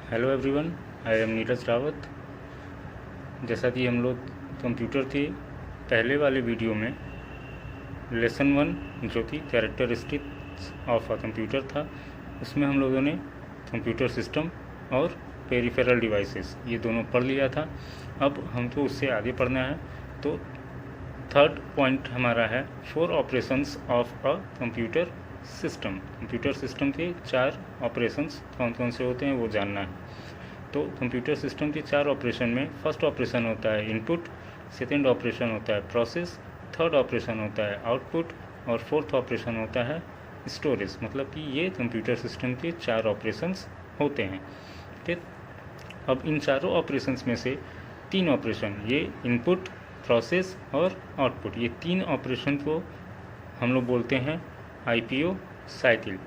Hello everyone, I am Neeraj Rawat. जैसा कि हम लोग कंप्यूटर के पहले वाले वीडियो में लेसन 1 जो कि कैरेक्टरिस्टिक्स ऑफ अ कंप्यूटर था, उसमें हम लोगों ने कंप्यूटर सिस्टम और पेरिफेरल डिवाइसेस ये दोनों पढ़ लिया था। अब हमको उससे आगे पढ़ना है। तो थर्ड पॉइंट हमारा है 4 operations of a computer system. Computer system के 4 ऑपरेशंस कौन कौन से होते हैं वो जानना है। तो कंप्यूटर सिस्टम के 4 ऑपरेशन में फर्स्ट ऑपरेशन होता है इनपुट, सेकंड ऑपरेशन होता है प्रोसेस, थर्ड ऑपरेशन होता है आउटपुट और फोर्थ ऑपरेशन होता है स्टोरेज। मतलब कि ये कंप्यूटर सिस्टम के 4 ऑपरेशंस होते हैं। ठीक, अब इन चारों ऑपरेशंस में से 3 ऑपरेशन, ये इनपुट, प्रोसेस और आउटपुट, ये 3 ऑपरेशन को हम लोग बोलते हैं आईपीओ साइकिल।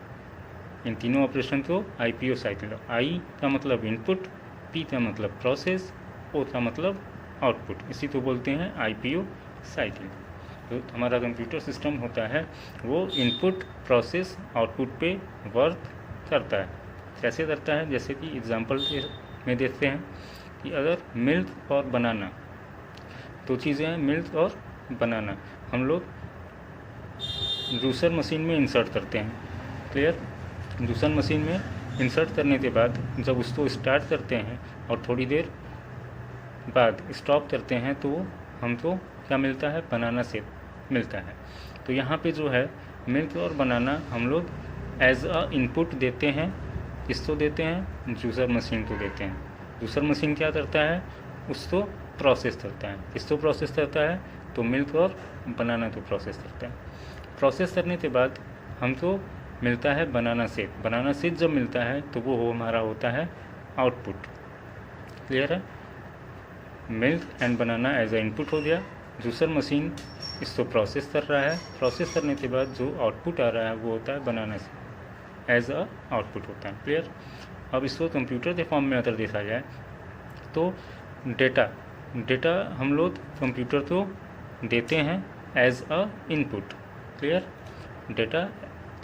इन तीनों ऑपरेशन को आईपीओ साइकिल, आई का मतलब इनपुट, पी का मतलब प्रोसेस, ओ का मतलब आउटपुट, इसी को बोलते हैं आईपीओ साइकिल। तो हमारा कंप्यूटर सिस्टम होता है वो इनपुट, प्रोसेस, आउटपुट पे वर्क करता है। कैसे करता है, जैसे कि एग्जांपल में देखते हैं कि अगर मिल्क और बनाना, 2 चीज़ें हैं, मिल्क और बनाना, हम लोग जूसर मशीन में इंसर्ट करते हैं। क्लियर? जूसर मशीन में इंसर्ट करने के बाद जब उसको स्टार्ट करते हैं और थोड़ी देर बाद स्टॉप करते हैं तो हमको क्या मिलता है, बनाना शेक मिलता है। तो यहाँ पे जो है मिल्क और बनाना हम लोग एज अ इनपुट देते हैं। किसको देते हैं? जूसर मशीन को देते हैं। जूसर मशीन क्या करता है, उसको प्रोसेस करता है। किसको प्रोसेस करता है? तो मिल्क और बनाना को प्रोसेस करता है। प्रोसेस करने के बाद हमको मिलता है बनाना शेक। बनाना शेक जब मिलता है तो वो हमारा होता है आउटपुट। क्लियर है? Milk and banana as a input हो गया, जूसर मशीन इसको प्रोसेस कर रहा है, प्रोसेस करने के बाद जो आउटपुट आ रहा है वो होता है banana shake, as a output होता है। क्लियर? अब इसको कंप्यूटर के फॉर्म में अगर देखा जाए तो डेटा हम लोग कंप्यूटर को देते हैं as a input. Clear? Data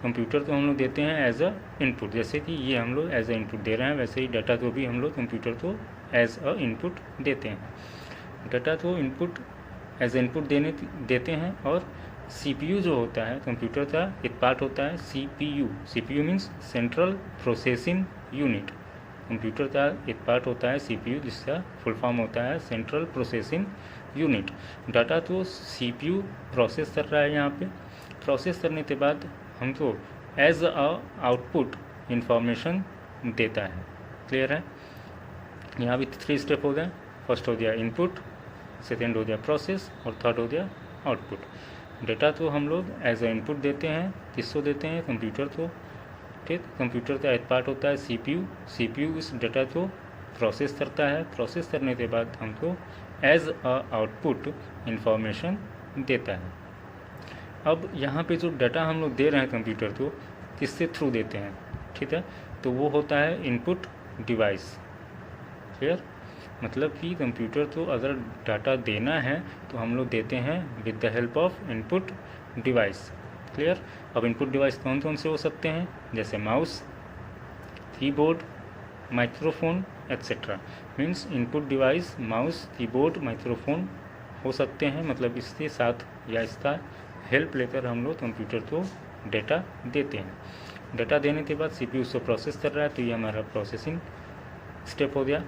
computer को हम लोग देते हैं एज अ इनपुट। जैसे कि ये हम लोग एज अ इनपुट दे रहे हैं, वैसे ही डाटा को भी हम लोग कंप्यूटर को एज अ इनपुट देते हैं। डाटा को इनपुट एज इनपुट देते हैं। और सीपीयू जो होता है कंप्यूटर का एक पार्ट होता है CPU. CPU means central processing unit. Computer का एक पार्ट होता है सीपीयू, जिसका फुल फॉर्म होता है सेंट्रल प्रोसेसिंग यूनिट। डाटा तो सीपीयू प्रोसेस कर रहा है यहाँ पे। प्रोसेस करने के बाद हमको एज अ आउटपुट इंफॉर्मेशन देता है। क्लियर है? यहाँ भी 3 स्टेप हो गए। फर्स्ट हो गया इनपुट, सेकेंड हो गया प्रोसेस और थर्ड हो गया आउटपुट। डेटा तो हम लोग एज अ इनपुट देते हैं। किसको देते हैं? कंप्यूटर को। ठीक, कंप्यूटर का एक पार्ट होता है सीपीयू। सीपीयू इस डेटा को प्रोसेस करता है। प्रोसेस करने के बाद हमको एज अ आउटपुट इंफॉर्मेशन देता है। अब यहाँ पे जो डाटा हम लोग दे रहे हैं कंप्यूटर को, किससे थ्रू देते हैं? ठीक है, तो वो होता है इनपुट डिवाइस। क्लियर? मतलब कि कंप्यूटर को अगर डाटा देना है तो हम लोग देते हैं with the help of input device. Clear? अब इनपुट डिवाइस कौन कौन से हो सकते हैं? जैसे mouse, keyboard, microphone etcetera. Means input device mouse, keyboard, microphone हो सकते हैं। मतलब इसके साथ या इसका हेल्प लेकर हम लोग कंप्यूटर को डेटा देते हैं। डेटा देने के बाद सीपीयू उसको प्रोसेस कर रहा है, तो ये हमारा प्रोसेसिंग स्टेप हो गया।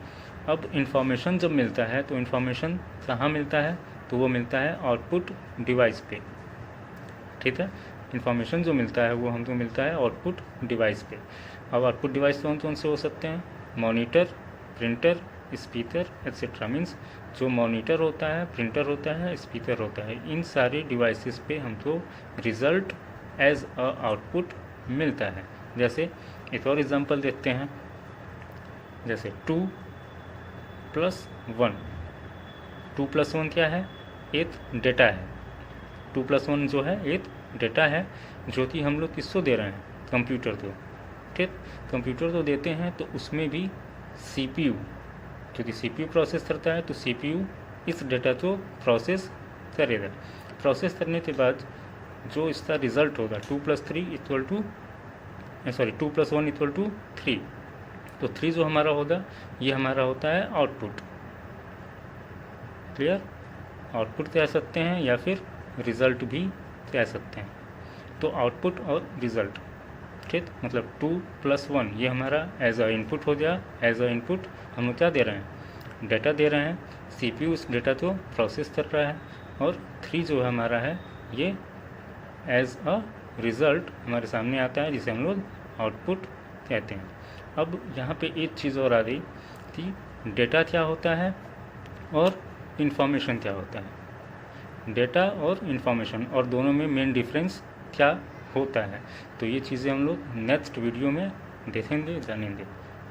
अब इन्फॉर्मेशन जब मिलता है तो इन्फॉर्मेशन कहाँ मिलता है? तो वो मिलता है आउटपुट डिवाइस पे। ठीक है, इन्फॉर्मेशन जो मिलता है वो हमको मिलता है आउटपुट डिवाइस पे। अब आउटपुट डिवाइस कौन कौन से हो सकते हैं? Monitor, printer, speaker etcetera. Means जो मॉनिटर होता है, प्रिंटर होता है, स्पीकर होता है, इन सारे डिवाइसेस पे हमको रिज़ल्ट एज अ आउटपुट मिलता है। जैसे एक और एग्जांपल देखते हैं, जैसे 2 + 1। 2 + 1 क्या है? एक डेटा है। 2 + 1 जो है एक डेटा है, जो कि हम लोग किसको दे रहे हैं? कंप्यूटर को। ठीक, कंप्यूटर को देते हैं तो उसमें भी सीपीयू, क्योंकि सीपीयू प्रोसेस करता है तो सीपीयू इस डेटा को प्रोसेस करेगा। प्रोसेस करने के बाद जो इसका रिज़ल्ट होगा 2 + 1 = 3, तो तो 3 जो हमारा होगा ये हमारा होता है आउटपुट। क्लियर? आउटपुट कह सकते हैं या फिर रिज़ल्ट भी कह सकते हैं। तो आउटपुट और रिज़ल्ट, ठीक, मतलब 2 + 1 ये हमारा एज अ इनपुट हो गया। एज अ इनपुट हम लोग क्या दे रहे हैं, डेटा दे रहे हैं, CPU उस डेटा को प्रोसेस कर रहा है, और 3 जो हमारा है ये एज अ रिज़ल्ट हमारे सामने आता है, जिसे हम लोग आउटपुट कहते हैं। अब यहाँ पे एक चीज़ और आ गई कि डेटा क्या होता है और इन्फॉर्मेशन क्या होता है। डेटा और इन्फॉर्मेशन और दोनों में मेन डिफरेंस क्या होता है, तो ये चीज़ें हम लोग नेक्स्ट वीडियो में देखेंगे, जानेंगे।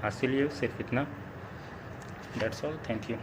आज के लिए सिर्फ इतना। That's all, thank you.